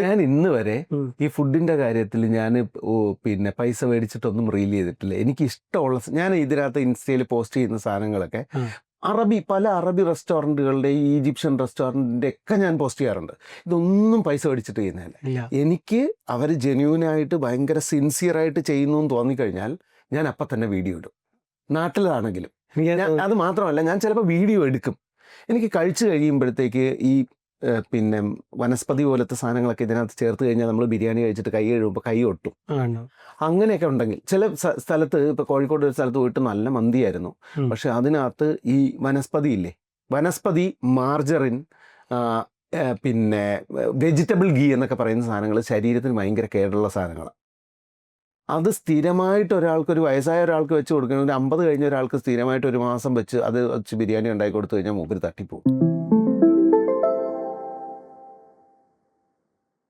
ഞാൻ ഇന്ന് വരെ ഈ ഫുഡിന്റെ കാര്യത്തിൽ ഞാൻ പിന്നെ പൈസ മേടിച്ചിട്ടൊന്നും റീൽ ചെയ്തിട്ടില്ല. എനിക്ക് ഇഷ്ടമുള്ള ഞാൻ ഇതിനകത്ത് ഇൻസ്റ്റയിൽ പോസ്റ്റ് ചെയ്യുന്ന സാധനങ്ങളൊക്കെ പല അറബി റെസ്റ്റോറൻറ്റുകളുടെ ഈ ഈജിപ്ഷ്യൻ റെസ്റ്റോറൻറ്റിൻ്റെ ഒക്കെ ഞാൻ പോസ്റ്റ് ചെയ്യാറുണ്ട്. ഇതൊന്നും പൈസ മേടിച്ചിട്ട് ചെയ്യുന്നതല്ല. എനിക്ക് അവർ ജെന്യൂനായിട്ട് ഭയങ്കര സിൻസിയറായിട്ട് ചെയ്യുന്നു എന്ന് തോന്നിക്കഴിഞ്ഞാൽ ഞാൻ അപ്പം തന്നെ വീഡിയോ ഇടും. നാട്ടിലാണെങ്കിലും അത് മാത്രമല്ല, ഞാൻ ചിലപ്പോൾ വീഡിയോ എടുക്കും. എനിക്ക് കഴിച്ചു കഴിയുമ്പോഴത്തേക്ക് ഈ പിന്നെ വനസ്പതി പോലത്തെ സാധനങ്ങളൊക്കെ ഇതിനകത്ത് ചേർത്ത് കഴിഞ്ഞാൽ നമ്മൾ ബിരിയാണി കഴിച്ചിട്ട് കൈ കഴുകുമ്പോൾ കൈ ഒട്ടും. അങ്ങനെയൊക്കെ ഉണ്ടെങ്കിൽ ചില സ്ഥലത്ത്, ഇപ്പോൾ കോഴിക്കോട് ഒരു സ്ഥലത്ത് പോയിട്ട് നല്ല മന്തിയായിരുന്നു, പക്ഷെ അതിനകത്ത് ഈ വനസ്പതി ഇല്ലേ, വനസ്പതി, മാർജറിൻ, പിന്നെ വെജിറ്റബിൾ ഗീ എന്നൊക്കെ പറയുന്ന സാധനങ്ങൾ ശരീരത്തിന് ഭയങ്കര കേടുള്ള സാധനങ്ങളാണ്. അത് സ്ഥിരമായിട്ട് ഒരാൾക്ക്, ഒരു വയസ്സായ ഒരാൾക്ക് വെച്ച് കൊടുക്കണമെങ്കിൽ 50 കഴിഞ്ഞ ഒരാൾക്ക് സ്ഥിരമായിട്ട് ഒരു മാസം വെച്ച് അത് വെച്ച് ബിരിയാണി ഉണ്ടാക്കി കൊടുത്തു കഴിഞ്ഞാൽ മൂപ്പര് തട്ടിപ്പോവും.